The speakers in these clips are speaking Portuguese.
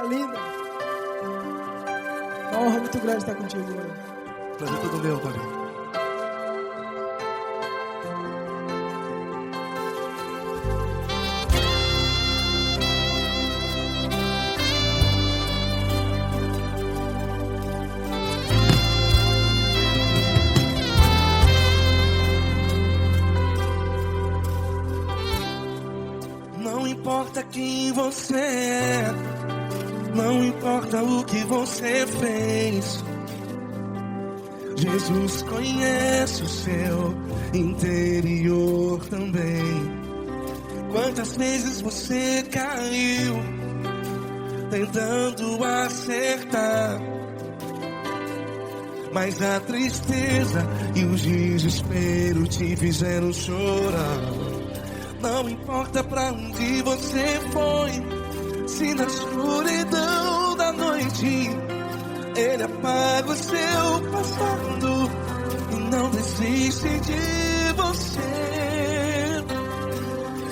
linda. Uma honra muito grande estar contigo hoje. Prazer todo meu, Paulinho. Não importa quem você é, não importa o que você fez, Jesus conhece o seu interior também. Quantas vezes você caiu tentando acertar, mas a tristeza e o desespero te fizeram chorar. Não importa pra onde você foi, se na escuridão da noite Ele apaga o seu passado e não desiste de você.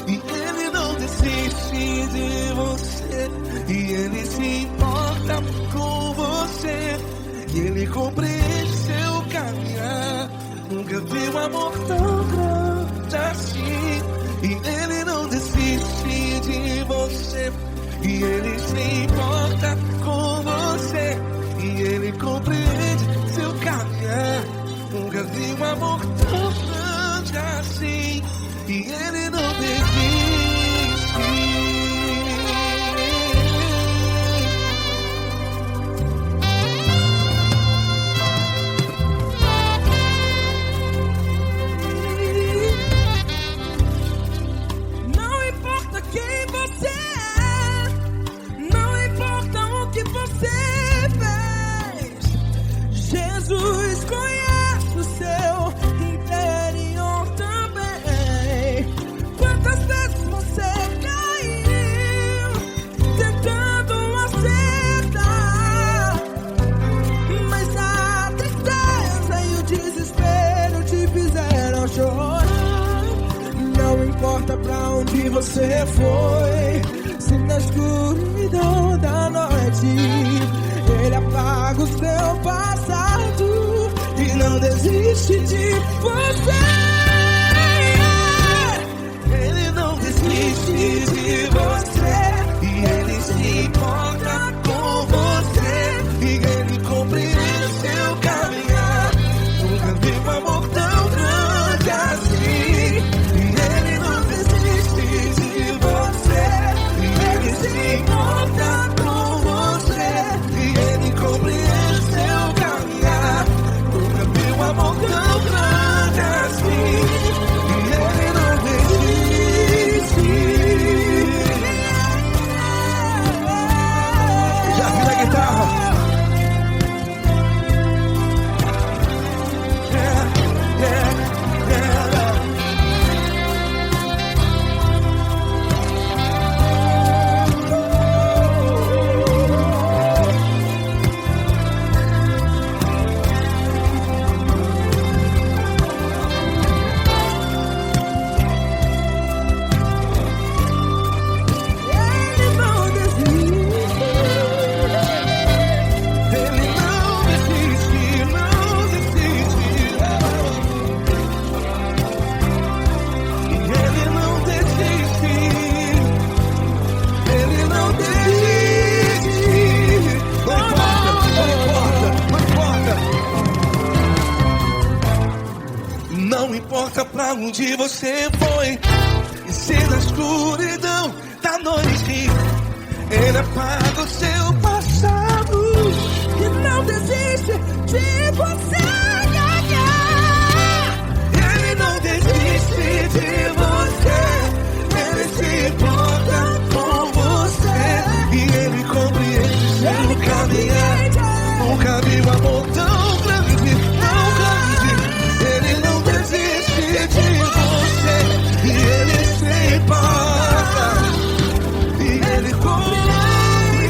E Ele não desiste de você, e Ele se importa com você, e Ele compreende seu caminhar. Nunca vi um amor tão grande assim. E Ele não desiste de você, e Ele se importa com você, e Ele compreende seu caminhar. Nunca vi um amor tão grande assim, e Ele não desiste. Jesus conhece o seu interior também. Quantas vezes você caiu tentando acertar, mas a tristeza e o desespero te fizeram chorar. Não importa pra onde você foi, se na escuridão da noite Ele apaga o seu passado e não desiste de você. Ele não desiste de você, e Ele se importa com você, e Ele compreende seu caminhar. Nunca vi um amor tão grande assim. E Ele não desiste de você, e Ele se importa com você, e Ele compreende seu caminhar. Nunca vi um amor tão grande assim. E Ele não desiste. Já vi na guitarra. Não importa pra onde você foi, e se na escuridão da noite Ele apaga o seu passado E não desiste de você. Ele não desiste de você, Ele se importa com você, e Ele compreende seu caminhar. Nunca vi um amor tão grande, tão grande. Ele não desiste de você, e Ele se importa, e Ele compreende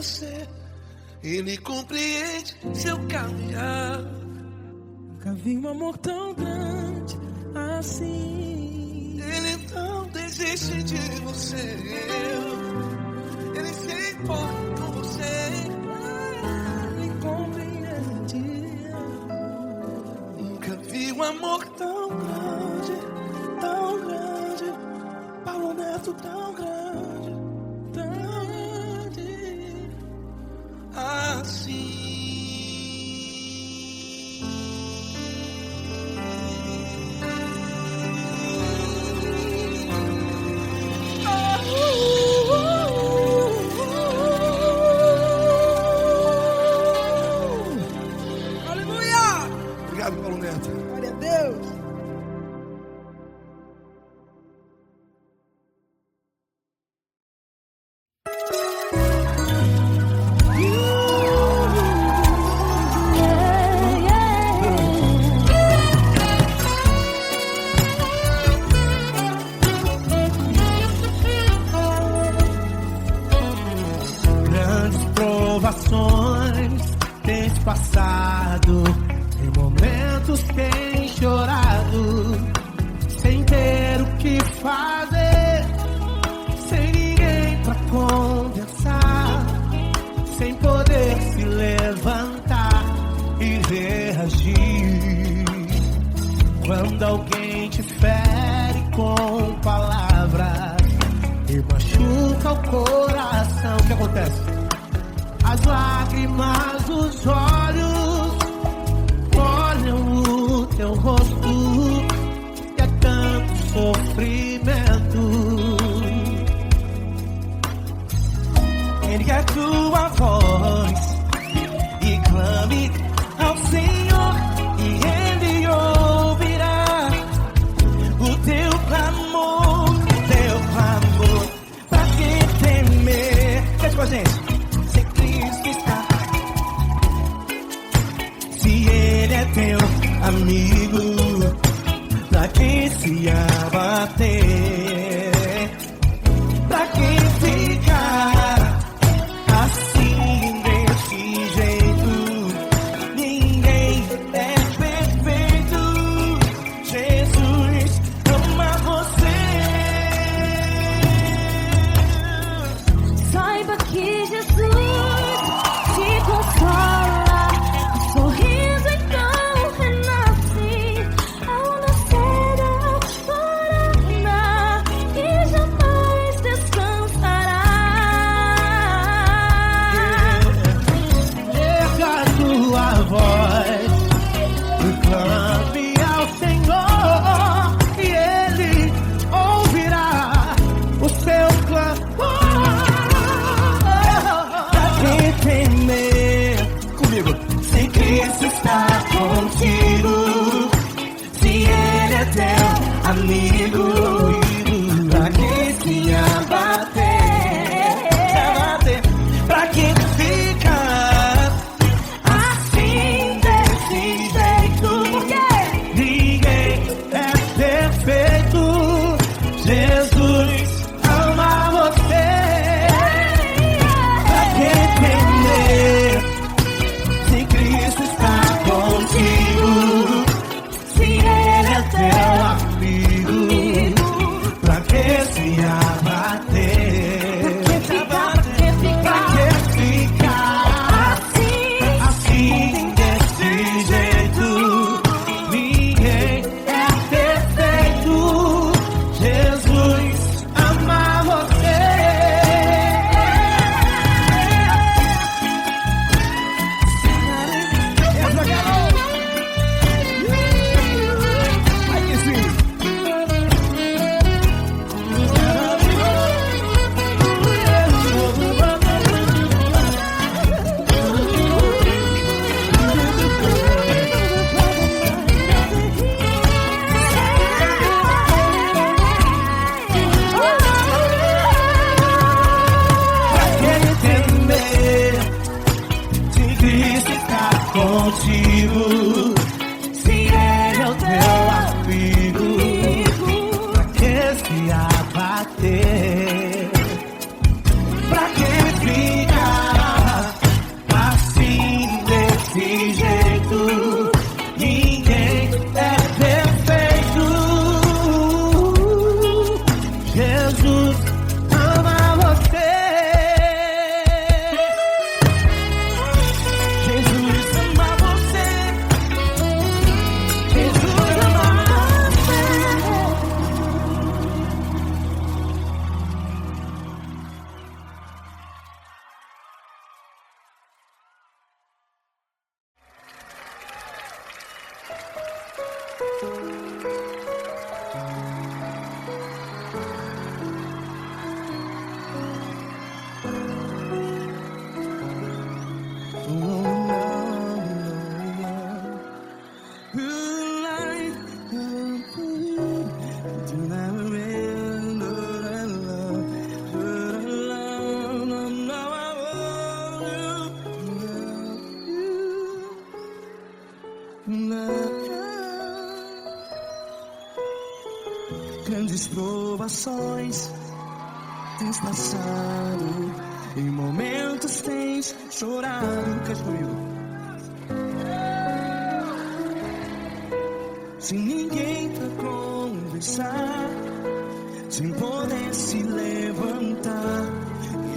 você. Ele compreende seu caminhar. Nunca vi um amor tão grande assim. Ele não desiste de você. Ele se importa com você. Ele compreende. Nunca vi um amor tão grande, tão grande. Paulo Neto tão grande, tão grande assim. Obrigado, Paulo Neto. Glória a Deus. Grandes provações tens passado, em momentos tem chorado, sem ter o que fazer, sem ninguém pra conversar, sem poder se levantar e reagir. Quando alguém te fere com palavras e machuca o coração, o que acontece? As lágrimas dos olhos olham o teu rosto, e é tanto sofrimento. Ergue a tua voz e clame ao Senhor, e Ele ouvirá o teu clamor, pra que temer? Cante com a gente. Se Cristo está, se Ele é teu amigo, pra que se abater? Pra que ficar assim desse jeito? Ninguém é perfeito. Jesus ama você. Saiba que Jesus te consola, o sorriso então renasce ao nascer da aurora e jamais descansará. Erga a tua voz e clame ao Senhor, e Ele ouvirá o seu clamor. Pra que temer? Comigo. Se Cristo está contigo, se Ele é teu amigo, pra que se abater? Pra que ficar assim desse jeito? Ninguém é perfeito. Jesus ama você. Pra que temer? Se Cristo está contigo, se Ele é teu amigo, pra que se abater? Pra que ficar assim desse jeito? Ninguém é perfeito. Jesus ama você. Aí que sim. Pra que temer? Se Cristo está contigo, se Ele é o teu amigo, pra que se abater? Pra que ficar Grandes provações tens passado, em momentos tens chorado. Cante comigo. Sem ninguém pra conversar, sem poder se levantar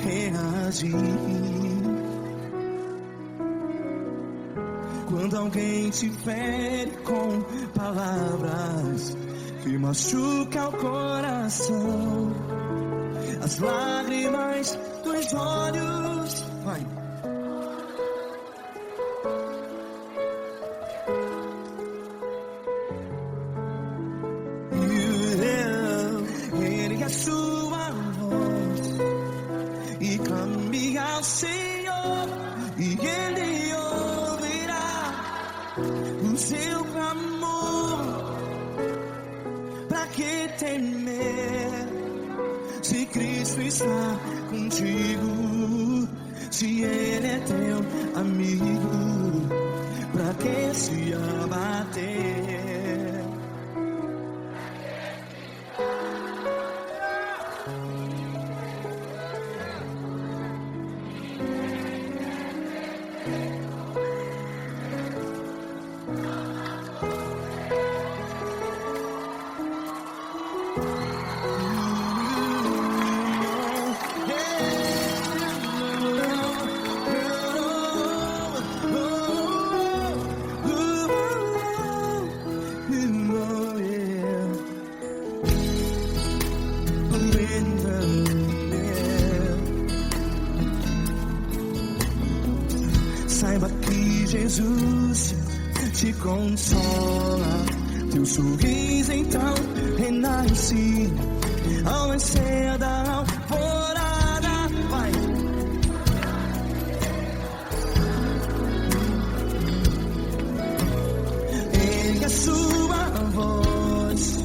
e reagir. Quando alguém te fere com palavras que machuca o coração, as lágrimas dos olhos, vai. Ergue a sua voz e clame ao Senhor, e Ele ouvirá o seu clamor. Pra que temer, se Cristo está contigo? Se Ele é teu amigo, pra que se abater? Saiba que Jesus te consola, teu sorriso então renasce ao nascer da alvorada. Vai. Ergue a sua voz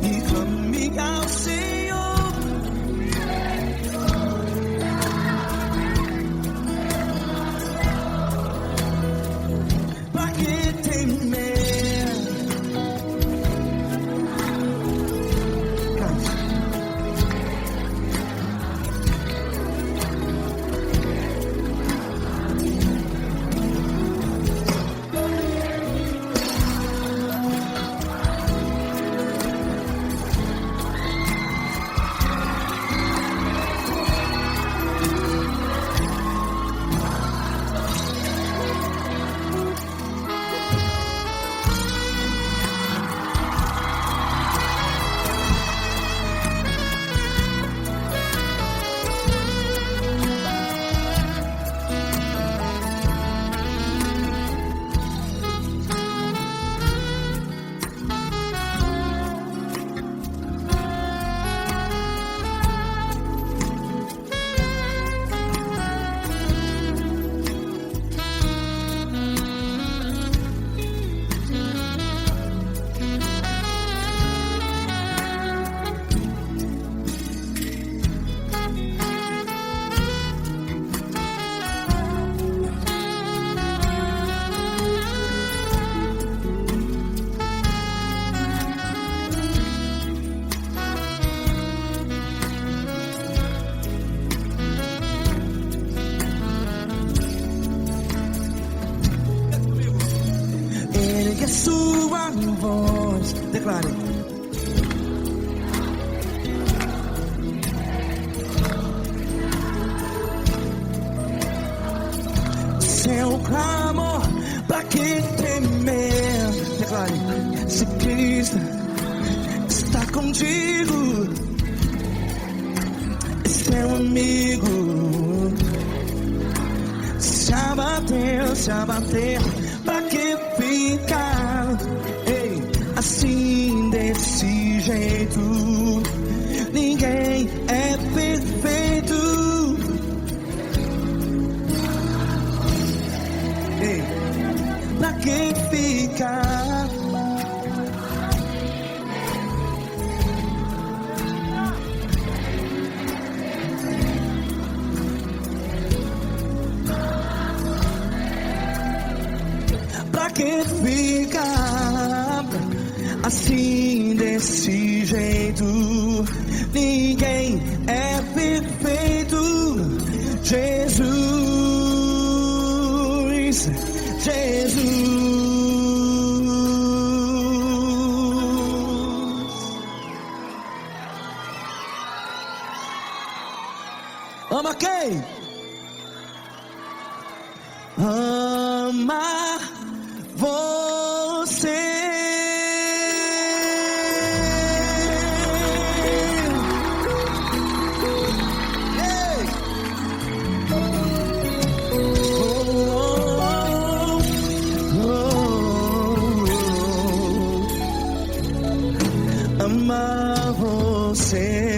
e clame ao Senhor. Ergue a sua voz, declare. Seu clamor, pra que temer? Declare. Se Cristo está contigo, seu amigo. Se abater, pra que ficar, ei, assim desse jeito? Ninguém é perfeito. Ei, pra que ficar? assim desse jeito. Ninguém é perfeito. Jesus, Jesus. Ama quem? Ama você. Ei! Ama você.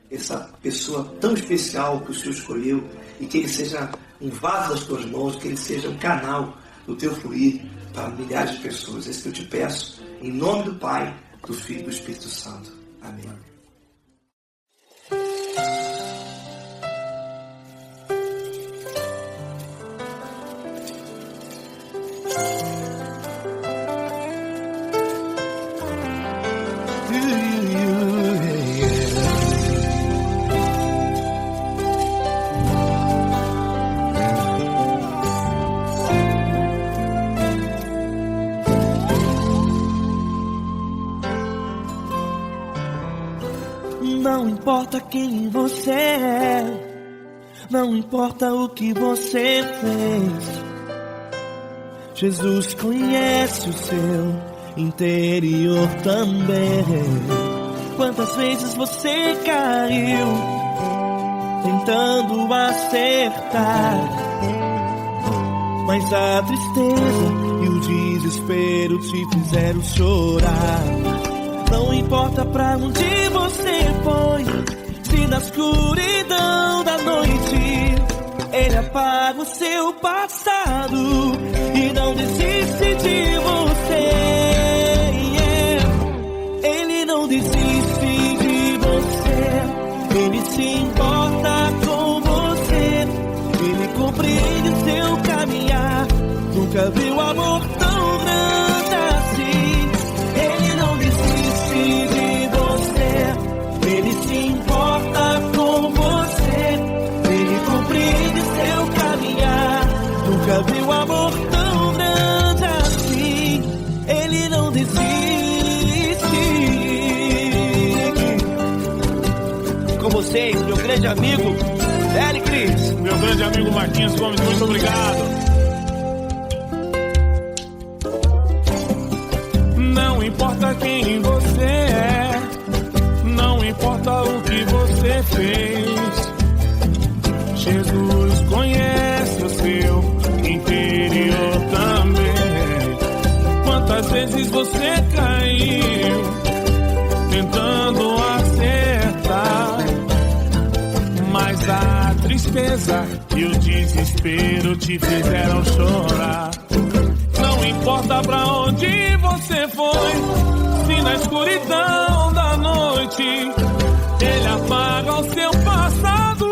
Essa pessoa tão especial que o Senhor escolheu, e que ele seja um vaso das tuas mãos, que ele seja um canal do teu fluir para milhares de pessoas. É isso que eu te peço, em nome do Pai, do Filho e do Espírito Santo. Amém. Não importa quem você é, não importa o que você fez, Jesus conhece o seu interior também. Quantas vezes você caiu tentando acertar, mas a tristeza e o desespero te fizeram chorar. Não importa pra onde você foi, se na escuridão da noite Ele apaga o seu passado e não desiste de você. Ele não desiste de você, Ele se importa com você, Ele compreende o seu caminhar. Nunca viu amor tão grande assim. Ele não desiste de você, Ele se importa com você, Ele compreende seu caminhar. Nunca viu amor tão grande assim. Ele não desiste. Com vocês, meu grande amigo Eli Cris. Meu grande amigo Marquinhos Gomes, muito obrigado. Não importa quem você é, não importa o que você fez, Jesus conhece o seu interior também. Quantas vezes você caiu tentando acertar, mas a tristeza e o desespero te fizeram chorar. Não importa pra onde você foi, se na escuridão da noite Ele apaga o seu passado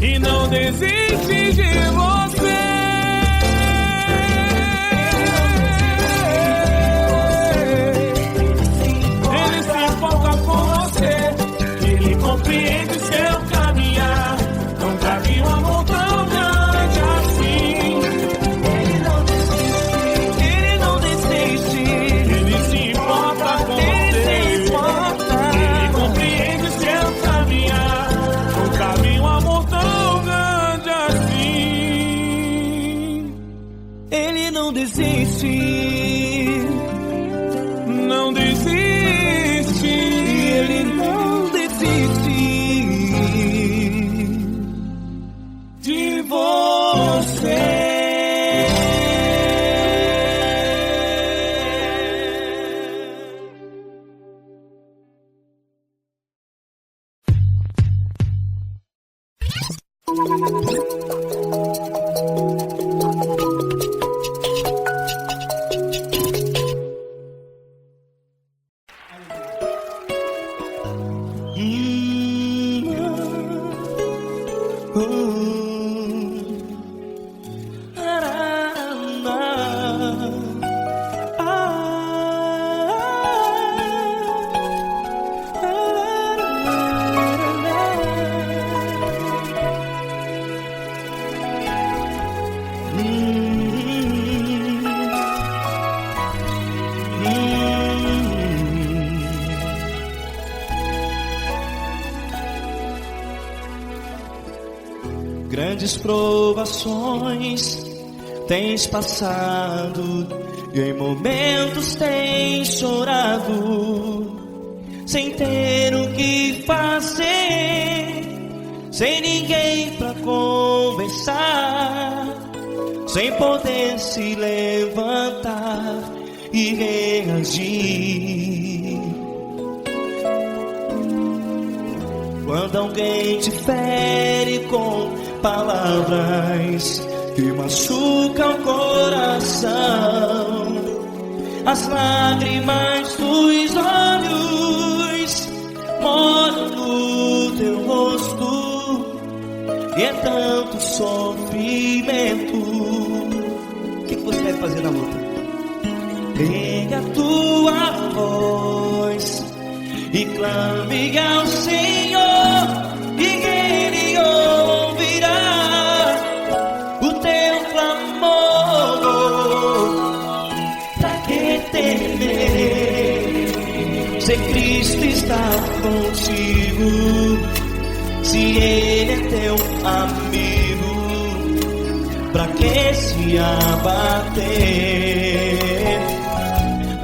e não desiste de você. Ele se importa com você, Ele compreende seu caminhar. Nunca vi um amor tão grande assim. Não desiste, não desiste, Ele não desiste de você. grandes provações tens passado, e em momentos tens chorado, sem ter o que fazer, sem ninguém pra conversar, sem poder se levantar e reagir. Quando alguém te fere com palavras que machucam o coração, as lágrimas dos olhos molham no teu rosto, e é tanto sofrimento. O que você deve fazer na luta? Pega a tua voz e clame ao Senhor, e Ele ouvirá o teu clamor. Pra que temer, se Cristo está contigo, se Ele é teu amigo? Pra que se abater?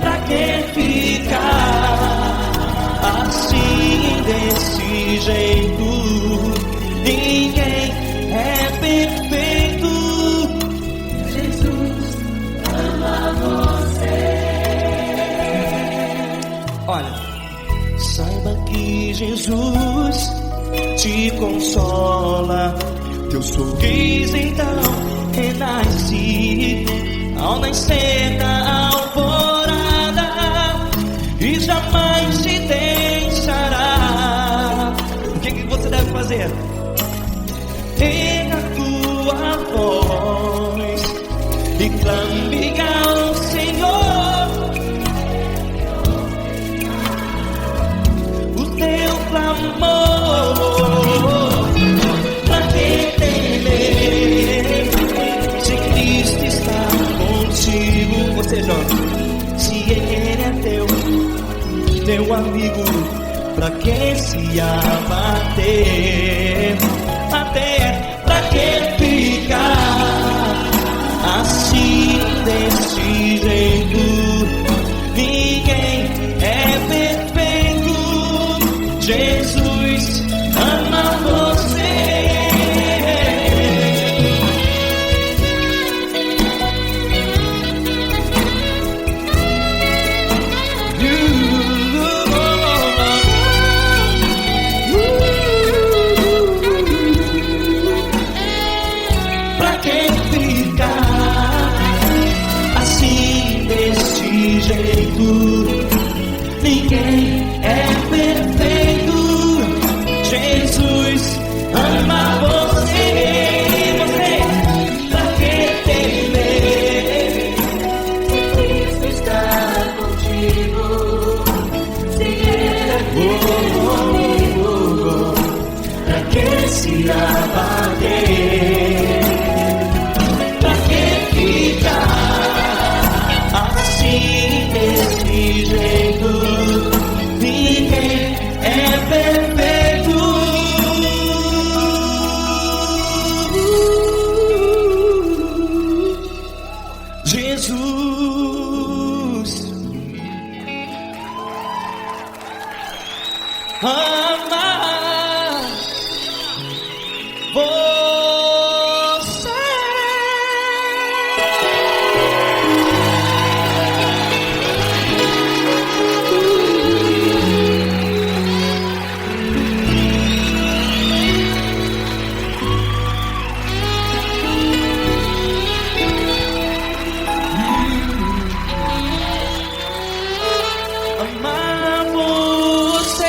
Pra que ficar assim, desse jeito? Ninguém é perfeito. Jesus ama você. Olha, saiba que Jesus te consola, teu sorriso então renasce ao nascer da alvorada, e jamais te deixará. O que você deve fazer? Erga a tua voz e clame ao Senhor, o teu clamor. Pra que temer, se Cristo está contigo? Você joga. Se Ele é teu amigo, pra que se abater? Até pra que ficar assim, desse jeito? Ninguém é perfeito. Jesus ama você. Ninguém é perfeito. Jesus ama você. Você, pra que temer? Cristo está contigo. Se Ele é teu amigo, pra que se abater? Pra que ficar assim, desse jeito? Ninguém é perfeito. Jesus ama você. Amar você.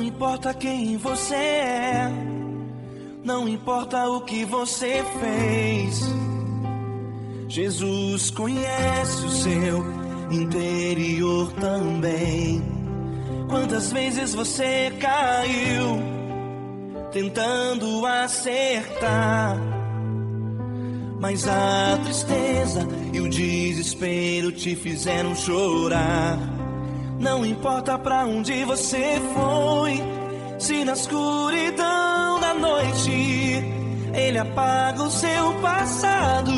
Não importa quem você é, não importa o que você fez, Jesus conhece o seu interior também. Quantas vezes você caiu tentando acertar, mas a tristeza e o desespero te fizeram chorar. Não importa pra onde você foi, se na escuridão da noite Ele apaga o seu passado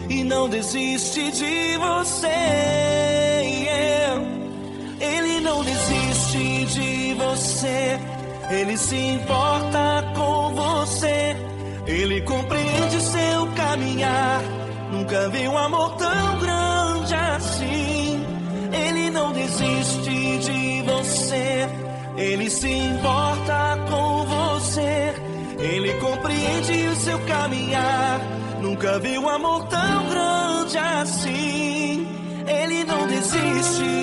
e não desiste de você. Ele não desiste de você, Ele se importa com você, Ele compreende seu caminhar. Nunca vi um amor tão grande assim. Ele não desiste de você, Ele se importa com você, Ele compreende o seu caminhar. Nunca vi um amor tão grande assim. Ele não desiste.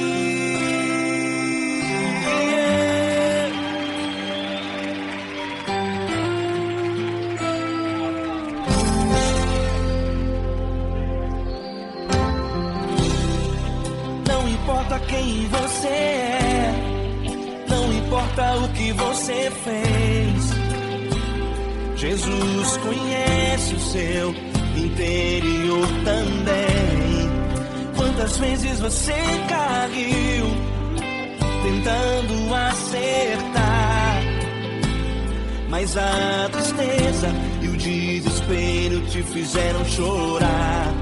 Não importa quem você é, não importa o que você fez, Jesus conhece o seu interior também. Quantas vezes você caiu tentando acertar, mas a tristeza e o desespero te fizeram chorar.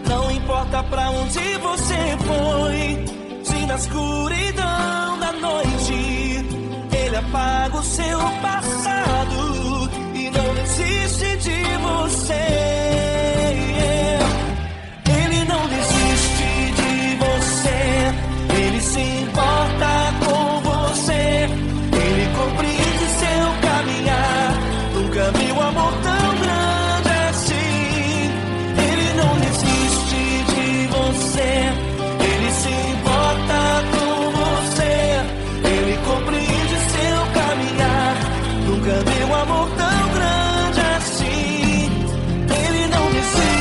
Não importa pra onde você foi, se na escuridão da noite Ele apaga o seu passado e não desiste de você. Ele não desiste de você, Ele se importa com você, Ele compreende seu caminhar. Nunca vi um amor tão grande assim. Ele não desiste de você, Ele se importa com você, Ele compreende seu caminhar. Nunca vi um amor tão grande assim. Ele não desiste.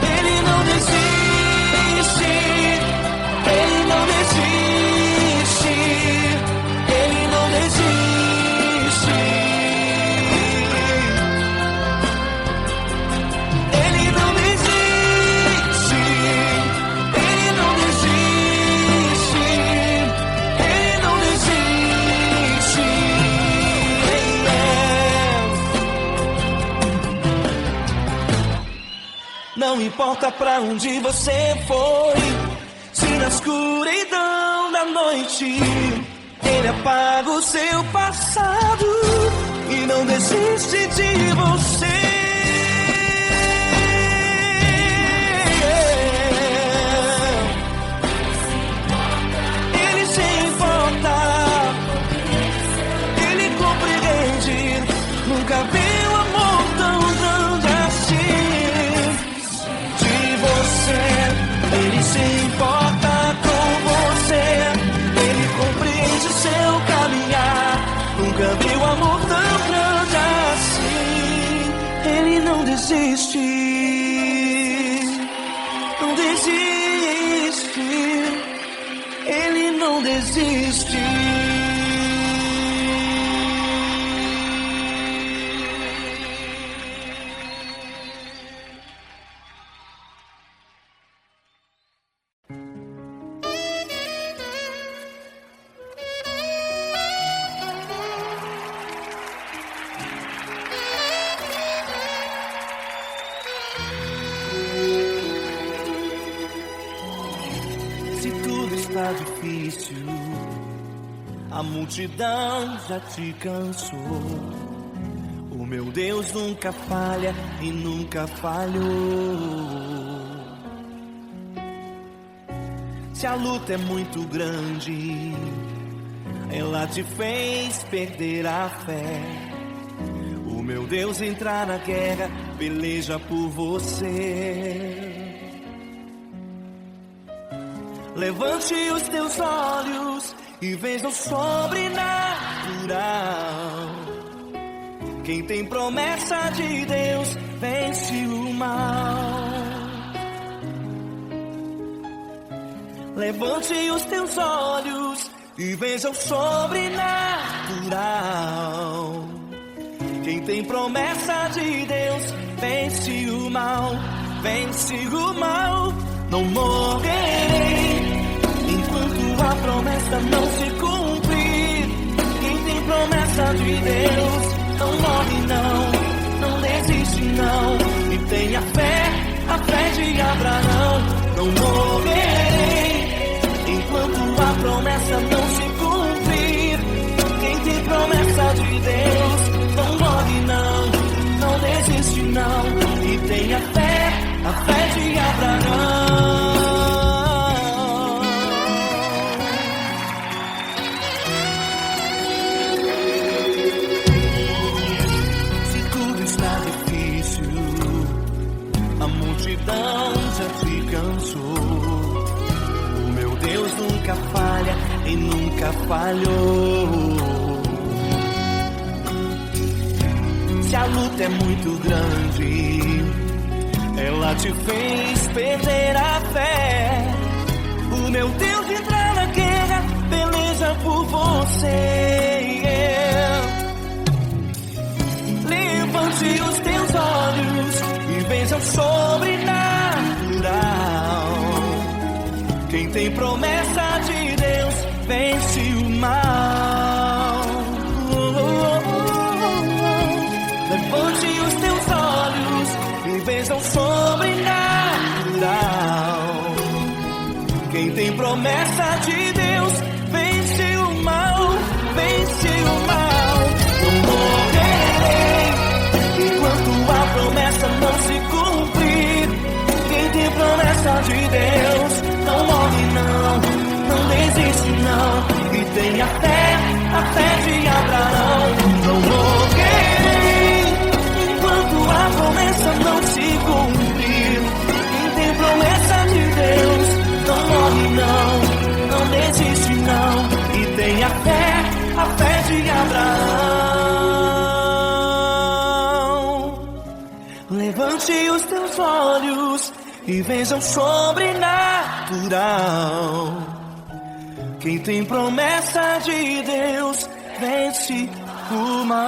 Ele não desiste. Ele não desiste. Ele não desiste. Ele não desiste. Ele não desiste. Ele não desiste. Não importa pra onde você foi, se na escuridão da noite Ele apaga o seu passado e não desiste de você. Ele se importa, Ele compreende. Nunca vi um amor tão grande assim. De você, Ele se importa com você, Ele compreende seu caminhar. Nunca vi um amor tão grande assim. Ele não desiste, não desiste. Ele não desiste. Se tudo está difícil, a multidão já te cansou. O meu Deus nunca falha e nunca falhou. Se a luta é muito grande, ela te fez perder a fé. O meu Deus entrar na guerra, peleja por você. Levante os teus olhos e veja o sobrenatural. Quem tem promessa de Deus vence o mal. Levante os teus olhos e veja o sobrenatural. Quem tem promessa de Deus vence o mal, vence o mal. Não morrerei enquanto a promessa não se cumprir. Quem tem promessa de Deus não morre não, não desiste não. E tenha fé, a fé de Abraão. Não morrerei enquanto a promessa não se cumprir. Quem tem promessa de Deus não morre não, não desiste não. E tenha fé, a fé de Abraão. Se tudo está difícil, a multidão já te cansou. O meu Deus nunca falha e nunca falhou. Se a luta é muito grande, ela te fez perder a fé. O meu Deus entra na guerra, peleja por você. Levante os teus olhos e veja o sobrenatural. Quem tem promessa de Deus vence o mal. Levante os teus olhos e veja o sobrenatural. Quem tem promessa de Deus vence o mal, vence o mal. Não morrerei enquanto a promessa não se cumprir. Quem tem promessa de Deus não morre não, não desiste não. E tenha fé, a fé de Abraão. Não morrerei enquanto a promessa não se cumprir. Quem tem promessa de Deus não morre não, não desiste não. E tenha fé, a fé de Abraão. Levante os teus olhos e veja o sobrenatural. Quem tem promessa de Deus vence o mal.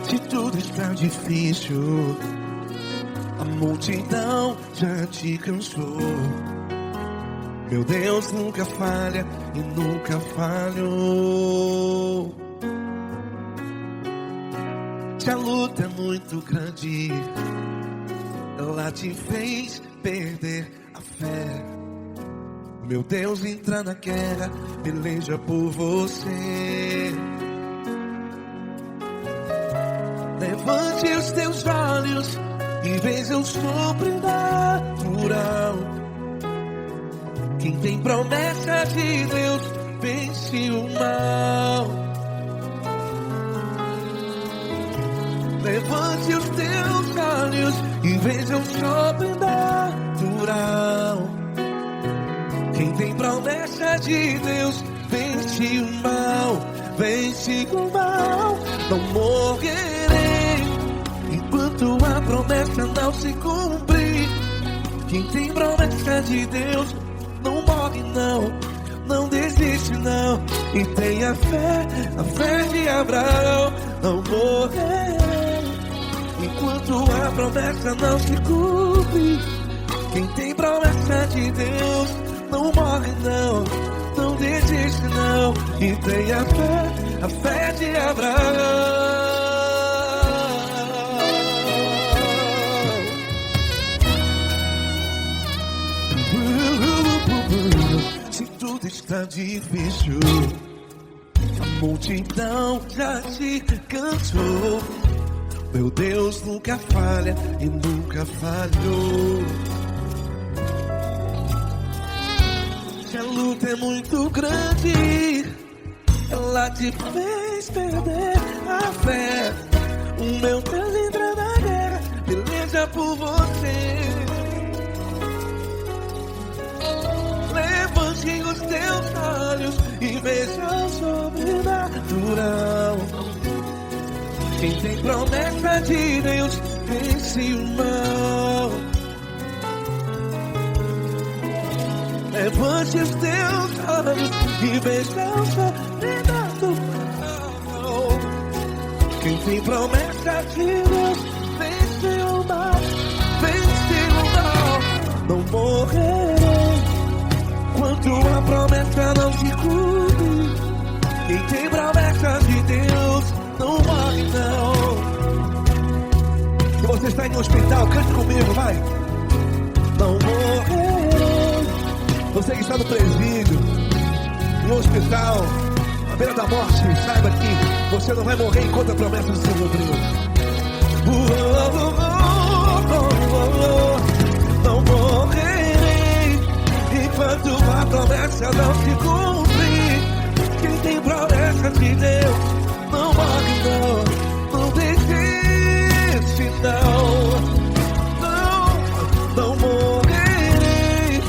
Se tudo está difícil, a multidão já te cansou. Meu Deus nunca falha e nunca falhou. Se a luta é muito grande, ela te fez perder a fé. Meu Deus entra na guerra, peleja por você. Levante os teus olhos e veja o sobrenatural. Quem tem promessa de Deus vence o mal. Levante os teus olhos e veja o sobrenatural. Quem tem promessa de Deus vence o mal, vence o mal. Não morrerei enquanto a promessa não se cumprir. Quem tem promessa de Deus não morre não, não desiste não. E tenha fé, a fé de Abraão. Não morrerei enquanto a promessa não se cumpre. Quem tem promessa de Deus não morre não, não desiste não. E tenha fé, a fé de Abraão. difícil, a multidão já te cansou. Meu Deus nunca falha e nunca falhou. Se a luta é muito grande, ela te fez perder a fé. O meu Deus entra na guerra, peleja por você. Levante os teus olhos e veja o sobrenatural. Quem tem promessa de Deus vence o mal. Levante os teus olhos e veja o sobrenatural. Quem tem promessa de Deus vence o mal. Vence o mal. Não morrerei quando a promessa não se cumpre. Quem tem promessa de Deus não morre não. Se você está em um hospital, cante comigo, vai. Não morrerei. Você que está no presídio, em um hospital, à beira da morte, saiba que você não vai morrer enquanto a promessa não se cumprir. Não morrerei enquanto a promessa não se cumprir. Quem tem promessa de Deus não morre não. Não desiste não. Não morrerei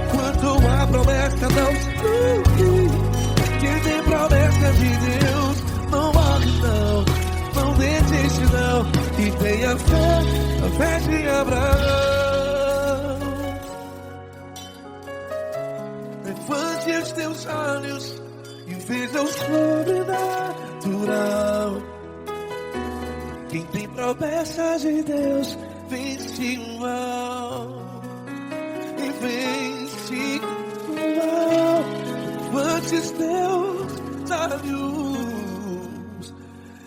enquanto a promessa não se cumprir. Quem tem promessa de Deus não morre não. Não desiste não. E tenha fé, a fé de Abraão. Levante os teus olhos e veja o sobrenatural. Quem tem promessa de Deus vence o mal. E vence o mal. Levante os teus olhos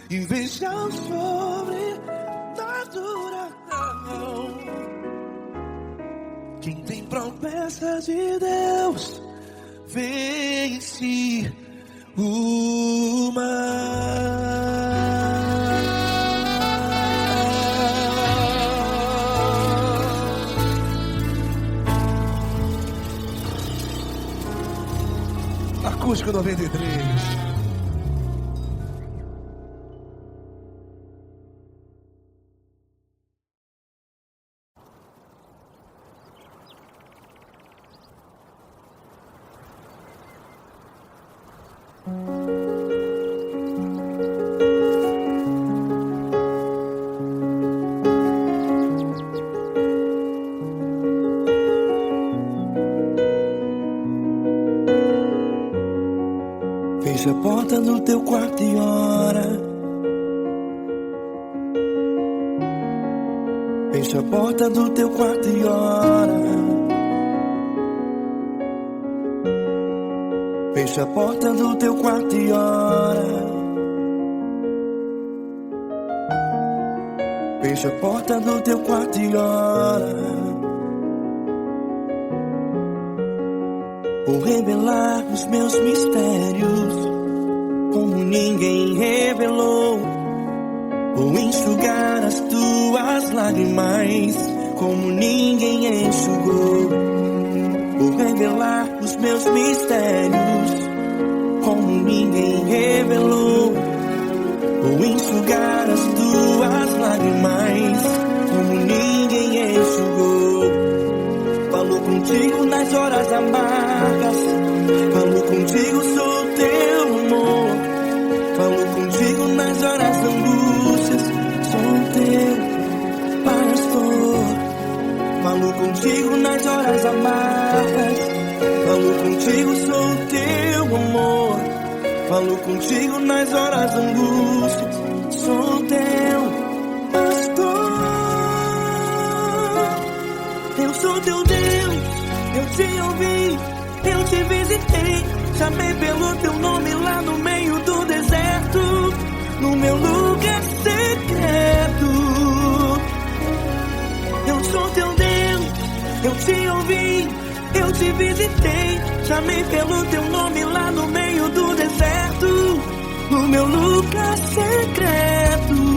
e veja o sobrenatural. Quem tem promessa de Deus vence o mal. Acústico 93. Fecha a porta do teu quarto e ora. Fecha a porta do teu quarto e ora. Fecha a porta do teu quarto e ora. Fecha a porta do teu quarto e ora. Vou revelar os meus mistérios como ninguém revelou. Vou enxugar as tuas lágrimas como ninguém enxugou. Vou revelar os meus mistérios como ninguém revelou. Vou enxugar as tuas lágrimas como ninguém enxugou. Falo contigo nas horas amargas, falo contigo, sou teu amor. Falo contigo nas horas angústias, sou teu pastor. Falo contigo nas horas amargas, falo contigo, sou teu amor. Falo contigo nas horas angústias, sou teu pastor. Eu sou teu Deus, eu te ouvi, eu te visitei. Chamei pelo teu nome lá no meio do deserto, no meu lugar secreto. Eu sou teu Deus, eu te ouvi, eu te visitei. chamei pelo teu nome lá no meio do deserto, no meu lugar secreto.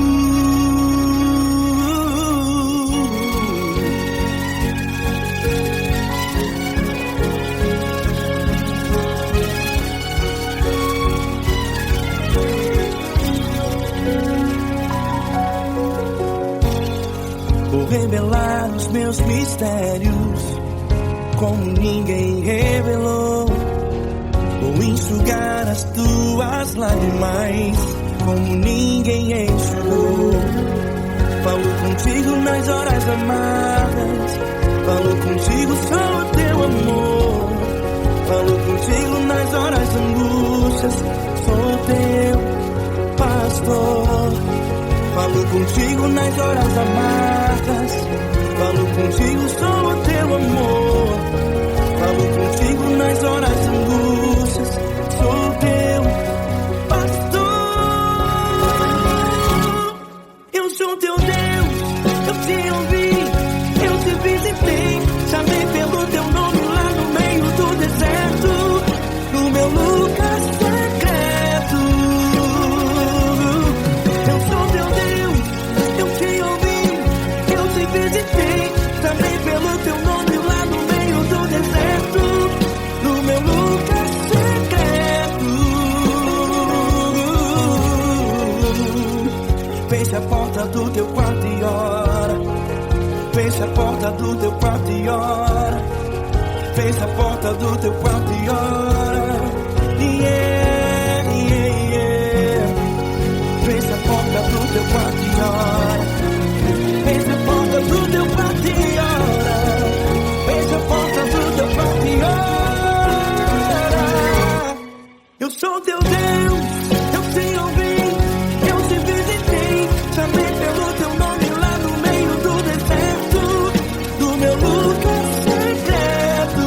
Vou revelar os meus mistérios como ninguém revelou. Vou enxugar as tuas lágrimas como ninguém enxugou. Falo contigo nas horas amargas, falo contigo só o teu amor. Falo contigo nas horas angústias, sou teu pastor. Falo contigo nas horas amargas, falo contigo só o teu amor. Falo contigo nas horas angústias, sou teu pastor. Eu sou teu Deus, eu te ouvi, eu te visitei. Chamei pelo teu nome lá no meio do deserto, no meu lugar secreto. Eu sou teu Deus, eu te ouvi, eu te visitei. Chamei pelo teu nome lá no meio do deserto, no meu lugar secreto. Feche a porta do teu quarto e ora. Feche a porta do teu quarto e ora. Feche a porta do teu quarto e ora. Yeah, yeah, yeah. Feche a porta do teu quarto e ora. Feche a porta do teu quarto e ora. Feche a porta do teu quarto e ora. Eu sou teu Deus, eu te ouvi, eu te visitei. Chamei pelo teu nome lá no meio do deserto, do meu lugar secreto.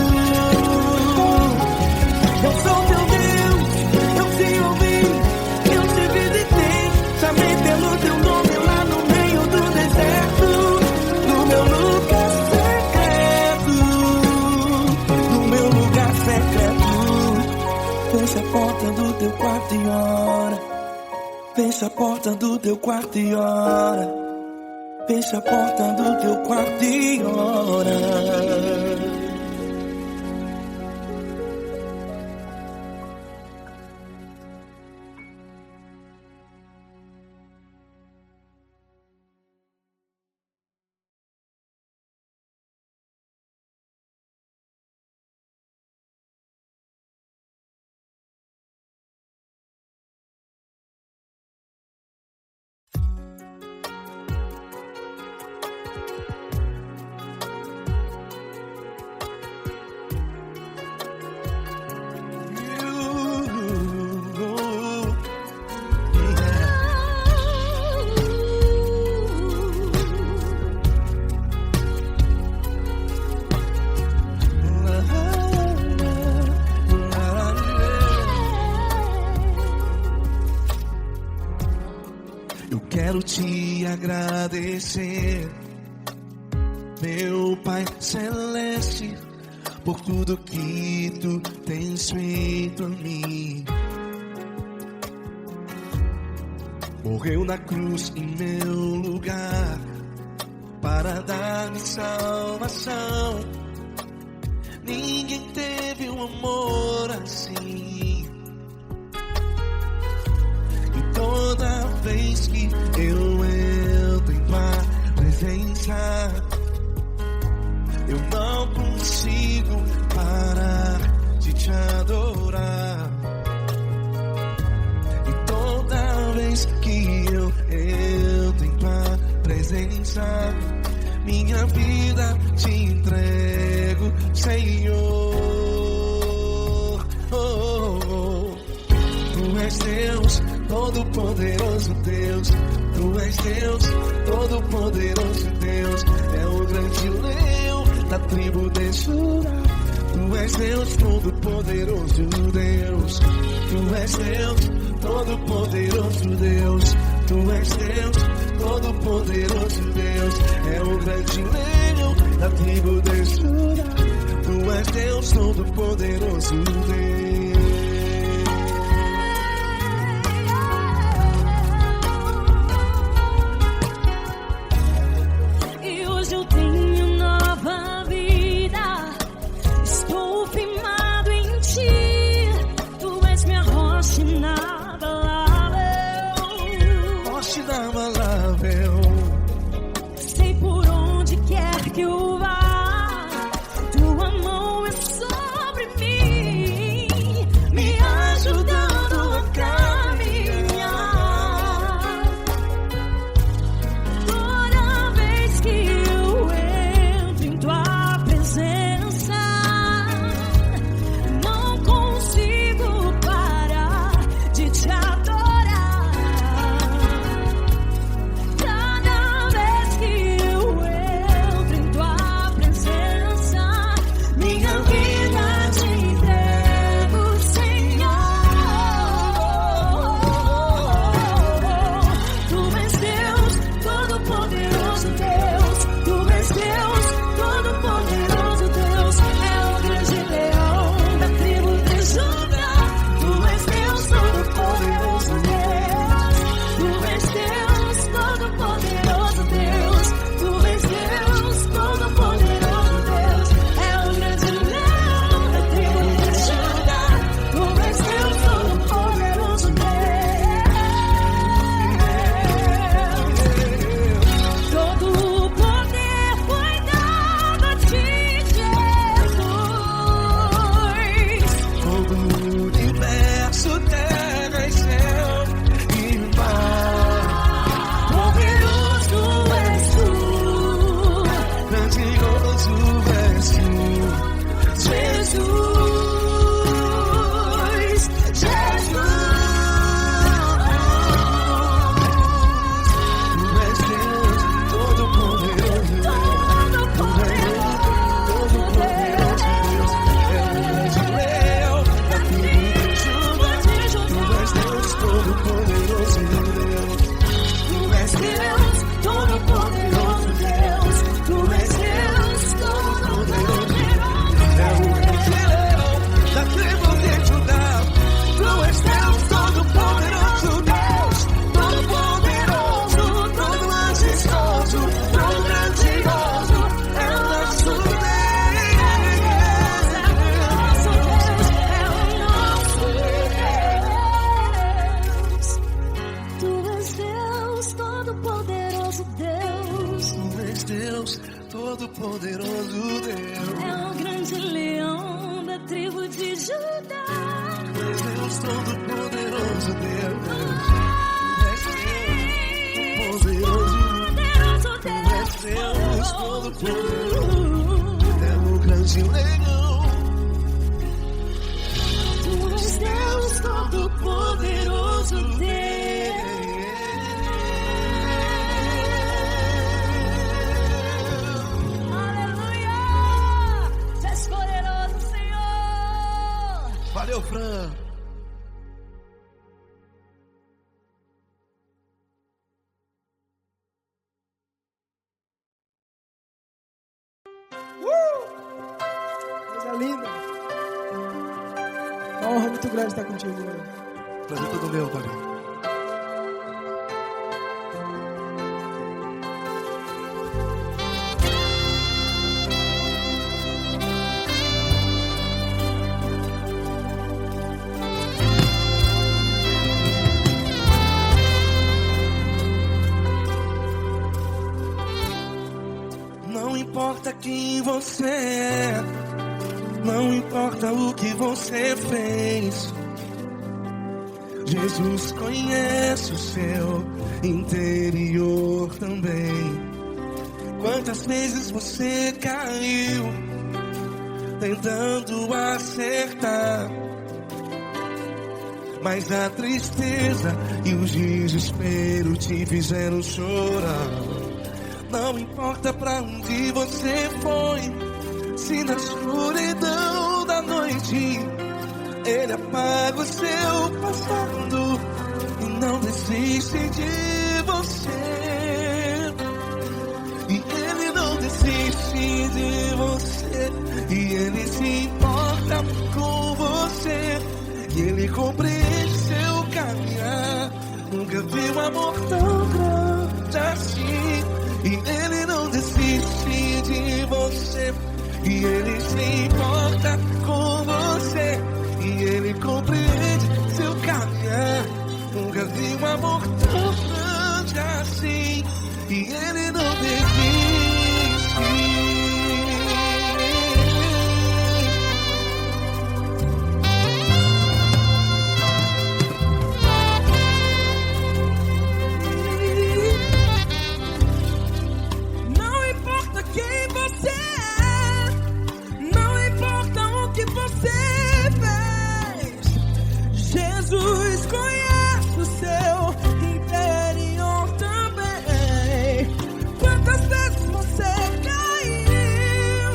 Eu sou teu Deus, eu te ouvi, eu te visitei. Chamei pelo teu nome lá no meio do deserto, no meu lugar secreto, no meu lugar secreto. Fecha a porta do teu quarto e ora. Fecha a porta do teu quarto e ora. Fecha a porta do teu quarto e ora. Quero te agradecer, meu Pai Celeste, por tudo que tu tens feito a mim. Morreu na cruz em meu lugar para dar-me salvação. Ninguém teve um amor assim. E toda vez que eu entro em tua presença, eu não consigo parar de te adorar. E toda vez que eu entro em tua presença, minha vida te entrego, Senhor. Tu és Deus, todo-poderoso Deus. Tu és Deus, todo-poderoso Deus. É o grande leão da tribo de Judá. Tu és Deus, todo-poderoso Deus. Tu és Deus, todo-poderoso Deus. Tu és Deus, todo-poderoso Deus. É o grande leão da tribo de Judá. Tu Tu és Deus Todo-Poderoso, Deus. E hoje eu tenho nova vida. Estou firmado em ti. Tu és minha rocha inabalável. Rocha inabalável. Sei por onde quer que eu vá, tua mão é sobre mim, me ajudando a caminhar. Toda vez que eu entro em tua presença, não consigo parar de te adorar. Cada vez que eu entro em tua presença, minha vida te entrego, Senhor. Tu és Deus Todo-Poderoso, Deus. Tu és Deus Todo-Poderoso, Deus. É o grande leão da tribo de Judá. Tu és Deus Todo-Poderoso, Deus. Tu és Deus Todo-Poderoso, Deus. Tu és Deus Todo-Poderoso, Deus. É o grande leão da tribo de Judá. Tu és Deus Todo-Poderoso, Deus. Todo o poder foi dado a ti, Jesus. Todo o universo, terra e céu e mar. Poderoso és tu, Grandioso és tu, Jesus, Jesus. Tu és Deus Todo-Poderoso, Todo-Poderoso Deus. É o grande leão da tribo de Judá. Tu és Deus Todo-Poderoso, Deus. Tu és Deus Todo-Poderoso, Deus. Tu és Deus Todo-Poderoso. É o grande leão da tribo de Judá. Tu és Deus Todo-Poderoso, Deus. Todo-Poderoso, todo majestoso, todo grandioso. É o nosso Deus. Tu és Deus Todo-Poderoso, Deus. Tu és Deus Todo-Poderoso, Deus. É o grande leão da tribo de Judá. Tu és Deus Todo-Poderoso, Deus. Tu és Deus Todo-Poderoso. Tu és Deus Todo-Poderoso. É o grande leão. Tu és Deus Todo-Poderoso, Deus. Aleluia! Tu és poderoso, Senhor. Valeu, Fran. Coisa linda. Uma honra muito grande estar contigo, mano. Prazer todo meu, Fabinho. Não importa quem você é, não importa o que você fez, Jesus conhece o seu interior também. Quantas vezes você caiu tentando acertar, mas a tristeza e o desespero te fizeram chorar. Não importa pra onde você foi, se na escuridão da noite Ele apaga o seu passado e não desiste de você. E Ele não desiste desiste de você. E Ele se importa com você. E Ele compreende seu caminhar. Nunca vi um amor tão grande assim. E Ele não desiste de você. E Ele se importa com você. E Ele compreende seu caminhar. Nunca vi um amor tão grande assim. E Ele não desiste. Não importa quem você é, não importa o que você fez, Jesus conhece o seu interior também. Quantas vezes você caiu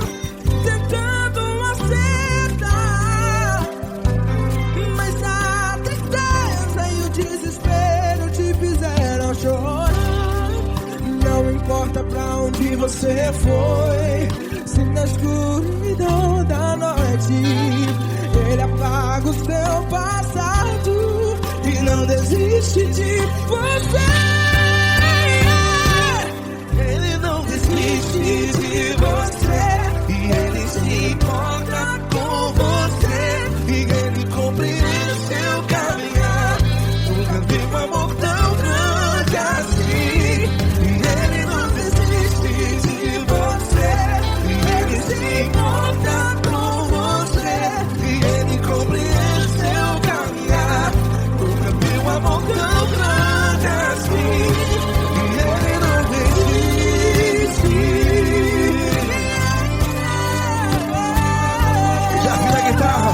tentando acertar, mas a tristeza e o desespero te fizeram chorar. Não importa pra onde você foi, se na escuridão da noite Ele apaga o seu passado e não desiste de você. Ele não desiste de você. E Ele se importa com você. E Ele compreende seu caminhar. Nunca vi um amor tão grande assim. E Ele não desiste de você. E Ele se importa com você. E Ele compreende seu caminhar. Nunca vi um amor tão grande assim. E Ele não desiste. Já vi a guitarra.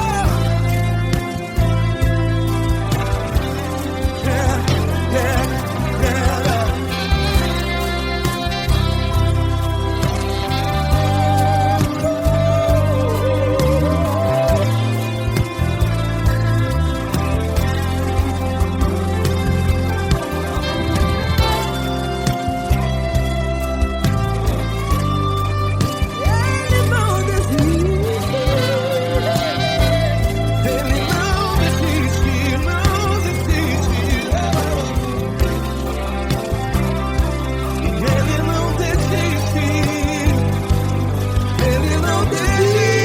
Ele não desiste. Ele não desiste, não desiste. Ele não desiste. Ele não desiste.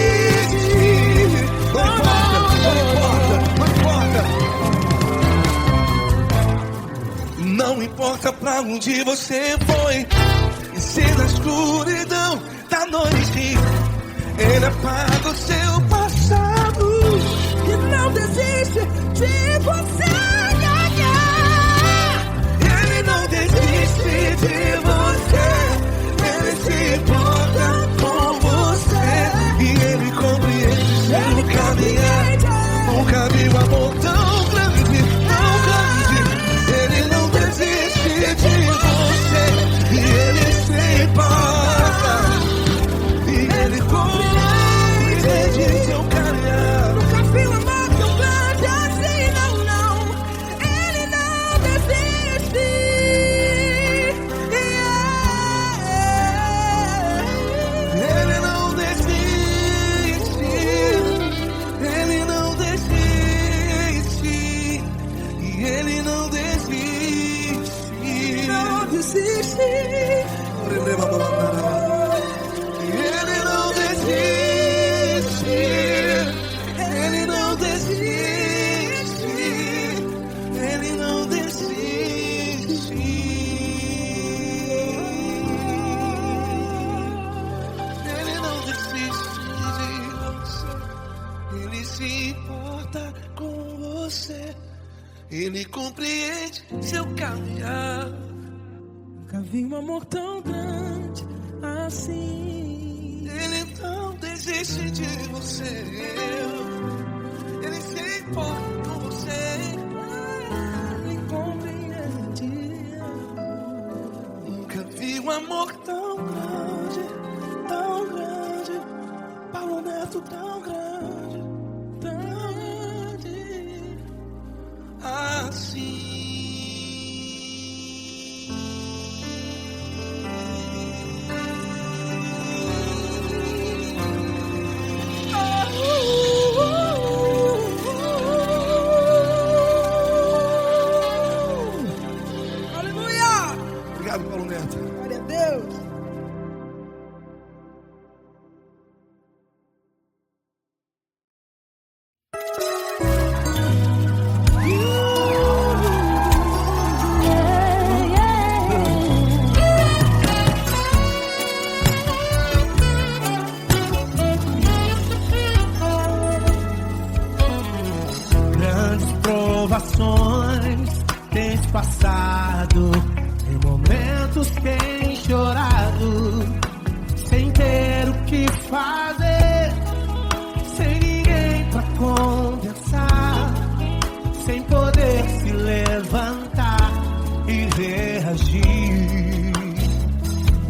Não importa pra onde você foi, e se na escuridão da noite Ele apaga o seu passado. E não desiste de você. Ele não desiste de você. Ele se importa com você. E Ele compreende seu caminhar. Nunca vi um amor tão grande, tão grande. Ele não desiste de você. E Ele se importa. E Ele compreende seu caminhar. Nunca vi um amor tão grande assim, não, não. Ele não desiste. Ele não desiste. Ele não desiste. E Ele não desiste. Não desiste. Ele não desiste. Ele não desiste. Ele não desiste. Ele não desiste de você. Ele se importa com você. Ele compreende seu caminhar. Nunca vi um amor tão grande assim. Ele não desiste de você. Ele se importa com você. Ele compreende. Nunca vi um amor tão grande, tão grande. Paulo Neto tão grande, tão grande assim. provações tens passado, em momentos tens chorado, sem ter o que fazer, sem ninguém pra conversar, sem poder se levantar e reagir.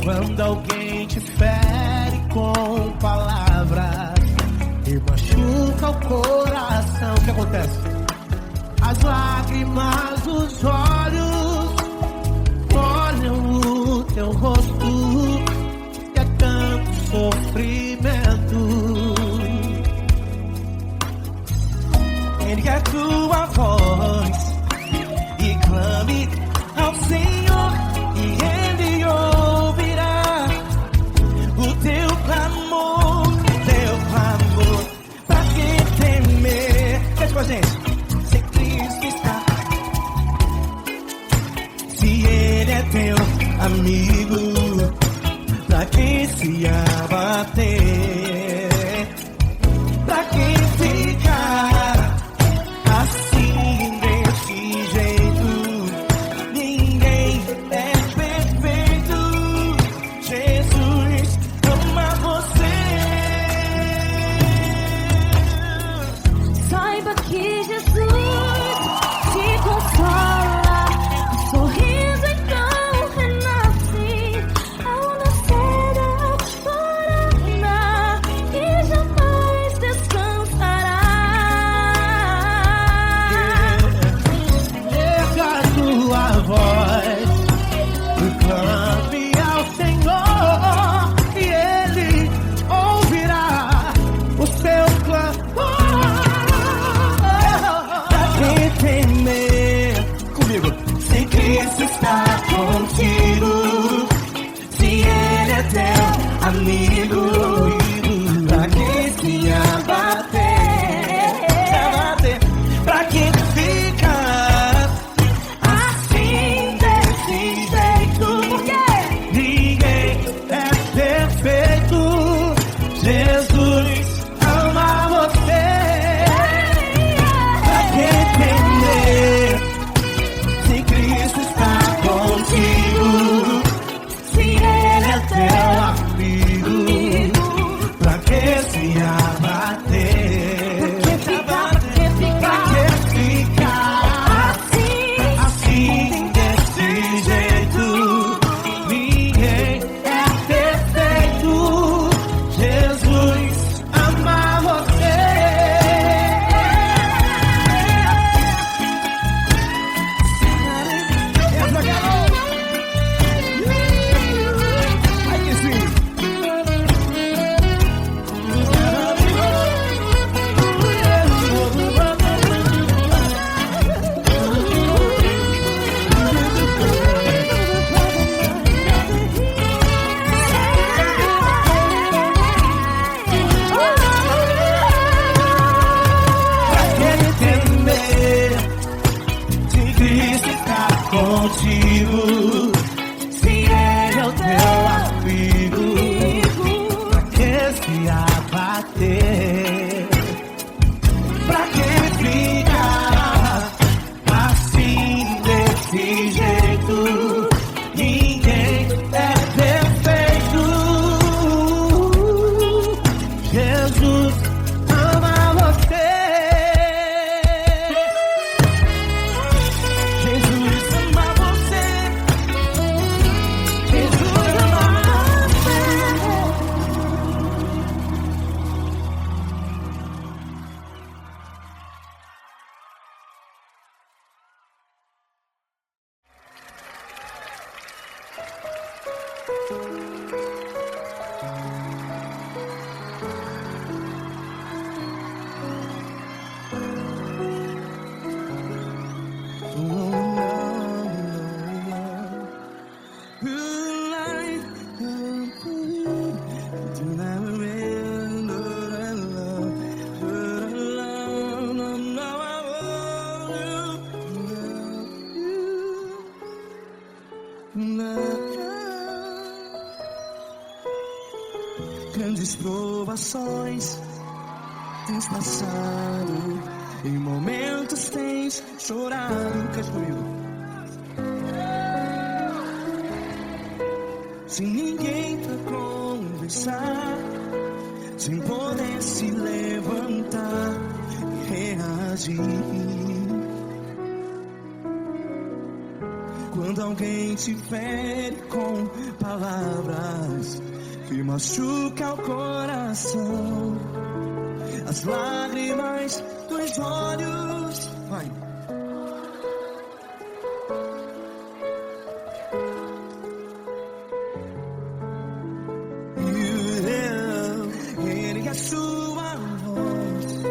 Quando alguém te fere com palavras e machuca o coração, o que acontece? As lágrimas dos olhos molham o teu rosto e é tanto sofrimento. Ergue a tua voz e clame ao Senhor e Ele ouvirá o teu clamor, pra que temer? Cante com a gente. Se Cristo está, se Ele é teu amigo, pra que se abater? Pra que ficar assim desse jeito? Ninguém é perfeito. Jesus ama você. Saiba que Jesus te consola, o sorriso então renasce ao nascer da aurora e jamais descansará. Erga a tua voz e clame ao Senhor e Ele ouvirá o seu clamor. Pra que temer? Comigo. Se Cristo está contigo, se Ele é teu amigo, pra que se abater? Pra que ficar assim desse jeito? Ninguém é perfeito. Jesus ama você. Pra que temer? Se Cristo está contigo, se Ele é teu amigo, pra que se abater? Pra que ficar assim desse jeito? Ninguém é perfeito. Jesus ama você. Ai que sim. Pra que temer? Se Cristo está contigo, se Ele é o teu amigo, pra que se abater? Pra que ficar assim desse jeito? Ninguém é perfeito. Jesus ama você. Jesus ama você. Jesus ama você. Grandes provações tens passado, Em momentos tens chorado. Cante comigo. Sem ninguém pra conversar, sem poder se levantar e reagir. Quando alguém te fere com palavras que machucam o coração, as lágrimas dos olhos, vai. Ergue a sua voz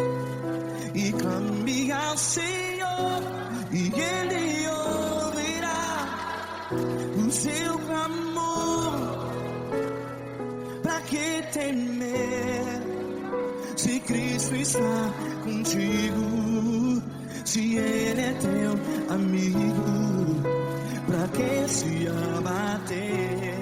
e clame ao Senhor, e Ele ouvirá o seu clamor. Pra que temer se Cristo está contigo? Se Ele é teu amigo, pra que se abater?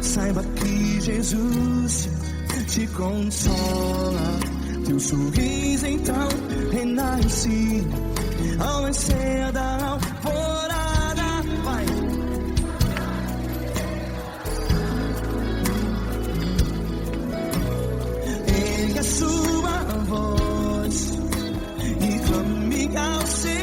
Saiba que Jesus te consola, teu sorriso então renasce ao nascer da alvorada. Vai. Ergue a sua voz e clame ao Senhor.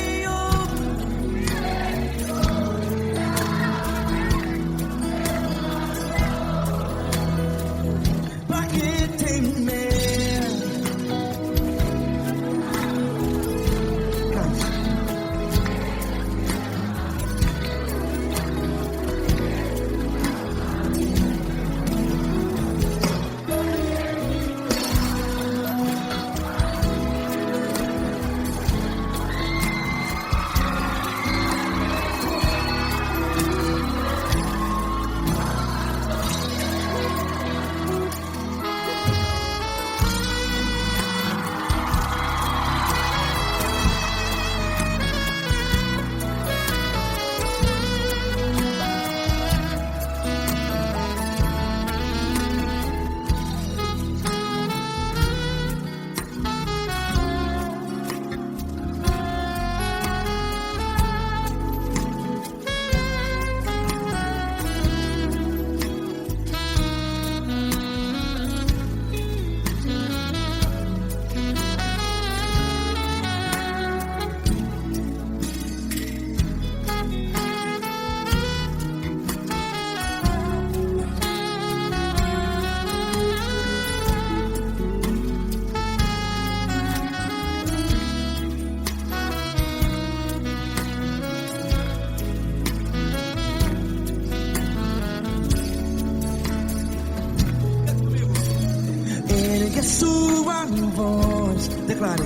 Ergue a sua voz, declare.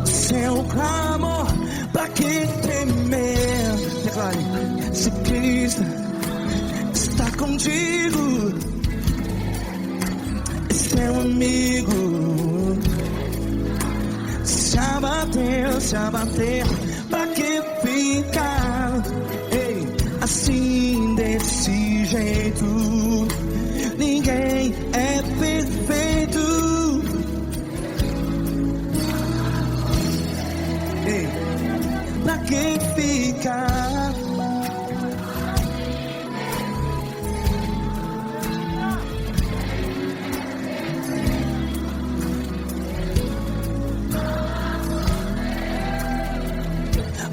Seu clamor, pra que temer? Declare. Se Cristo está contigo, é seu amigo. Se abater, pra que ficar assim desse jeito? Ninguém é perfeito. Pra que ficar?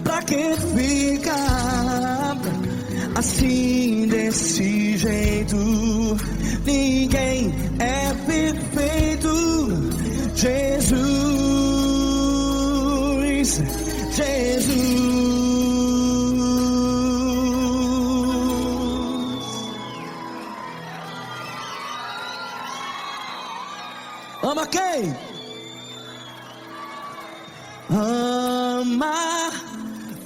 Pra que ficar assim desse jeito? Ninguém é perfeito. Ama quem? Ama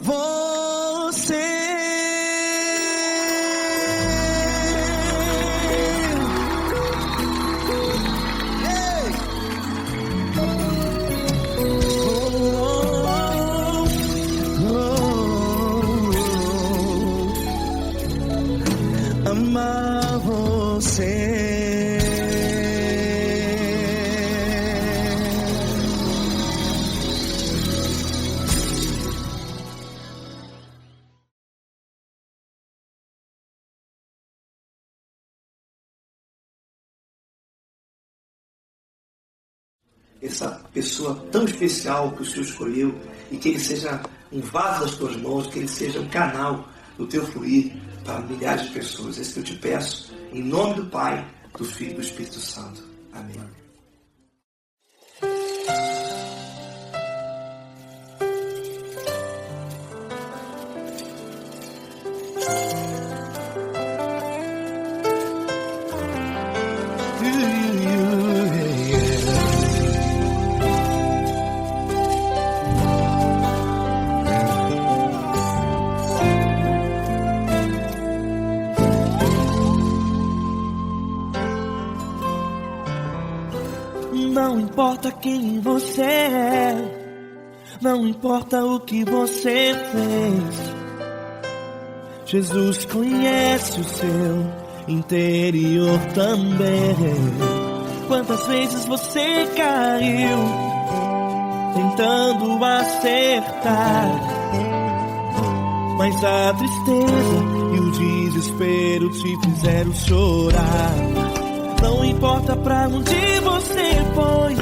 você. Amar você. Essa pessoa tão especial que o Senhor escolheu e que ele seja um vaso das tuas mãos, que ele seja um canal do teu fluir para milhares de pessoas. É isso que eu te peço, em nome do Pai, do Filho e do Espírito Santo. Amém. Não importa quem você é, não importa o que você fez, Jesus conhece o seu interior também. Quantas vezes você caiu tentando acertar, mas a tristeza e o desespero te fizeram chorar. Não importa pra onde você foi,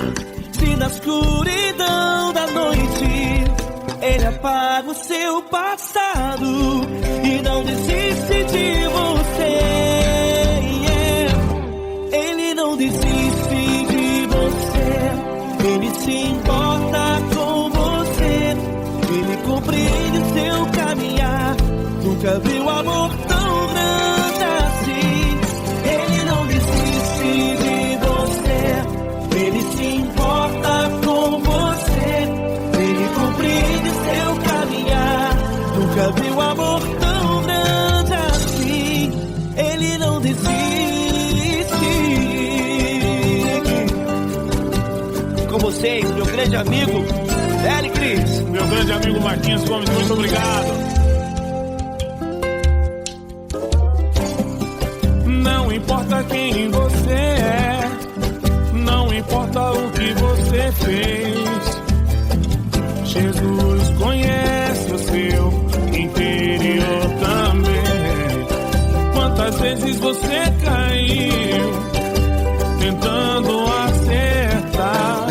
se na escuridão da noite Ele apaga o seu passado e não desiste de você. Ele não desiste de você, Ele se importa com você, Ele compreende o seu caminhar. Nunca viu amor tão grande assim. Ele não desiste de você, Ele se importa com você, Ele compreende seu caminhar. Nunca viu amor tão grande assim. Ele não desiste. Com vocês, meu grande amigo Eli Cris. Meu grande amigo Marquinhos Gomes, muito obrigado. Não importa quem você é, não importa o que você fez, Jesus conhece o seu interior também. Quantas vezes você caiu tentando acertar,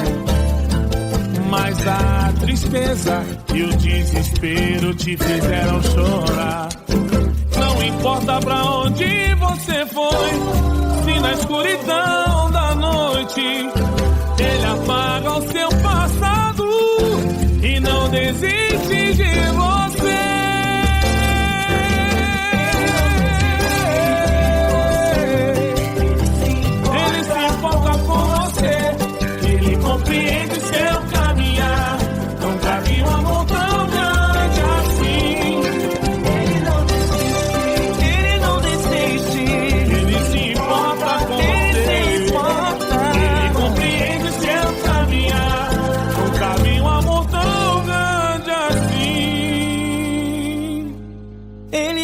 mas a tristeza e o desespero te fizeram chorar. Não importa pra onde você foi, se na escuridão da noite Ele apaga o seu passado e não desiste de você. Ele se importa com você, Ele compreende seu caminhar. Nunca vi um amor tão grande assim.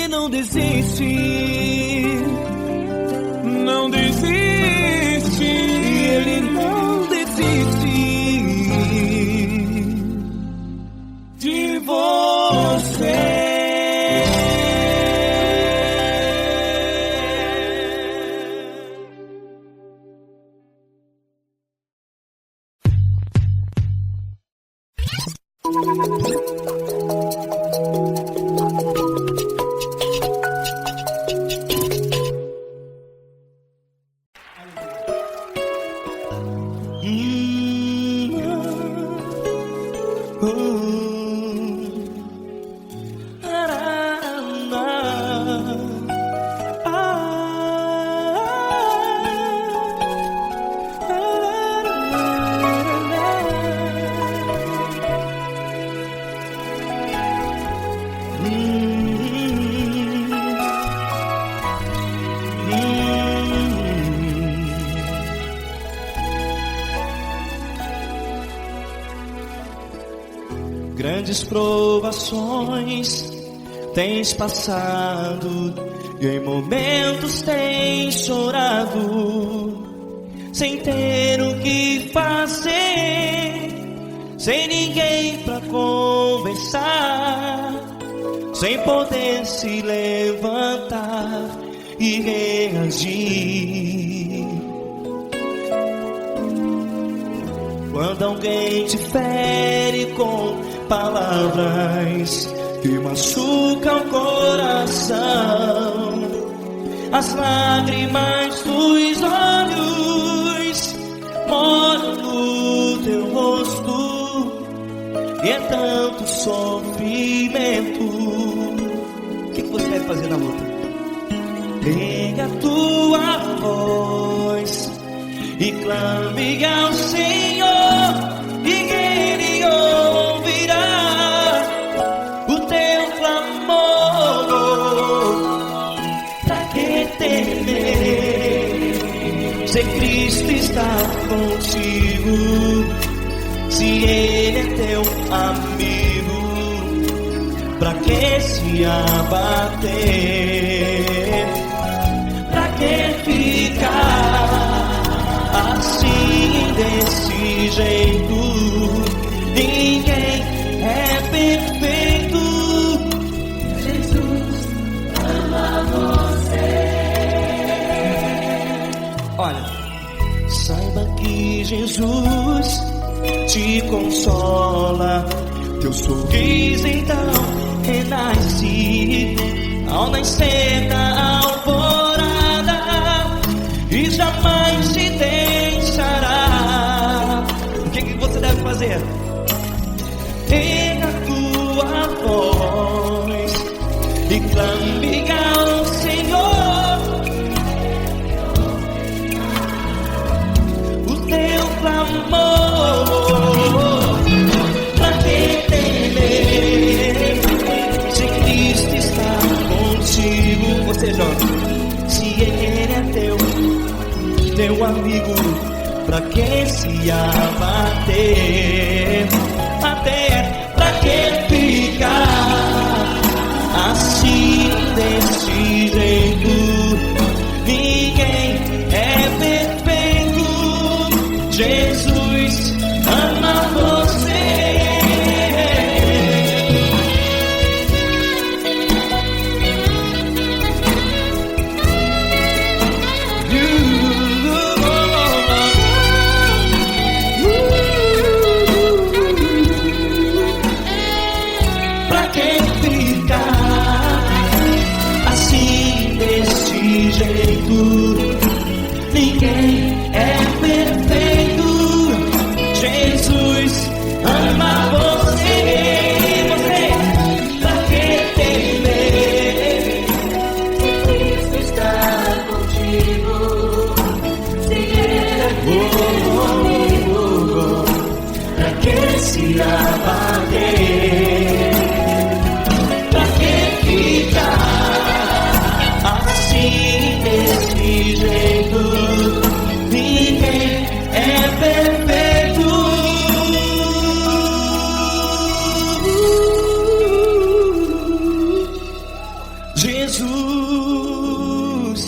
Não desiste, não desiste, Ele não desiste de você. grandes provações tens passado, e em momentos tens chorado, sem ter o que fazer, sem ninguém pra conversar, sem poder se levantar e reagir. Quando alguém te fere com palavras que machucam o coração, as lágrimas dos olhos molham no teu rosto, e é tanto sofrimento. O que você vai fazer na luta? Pega a tua voz e clame ao Senhor, e Ele ouvirá o teu clamor. Pra que temer, se Cristo está contigo, se Ele é teu amigo? Pra que se abater? Pra que ficar assim, desse jeito? Ninguém é perfeito. Jesus ama você. Olha, saiba que Jesus te consola, teu sorriso então renasce ao nascer da alvorada, e jamais te deixará. O que você deve fazer? Erga a tua voz e clame ao Senhor, o teu clamor. Pra que temer, se Cristo está contigo? Você jovem, se Ele é teu amigo, pra que se abater? Até pra que ficar assim, desse jeito? Ninguém é perfeito. Jesus ama você. Ninguém é perfeito. Jesus ama você. Você, pra que temer? Cristo está contigo. Se Ele é teu amigo, pra que se abater? Pra que ficar assim, desse jeito? Ninguém é perfeito. Jesus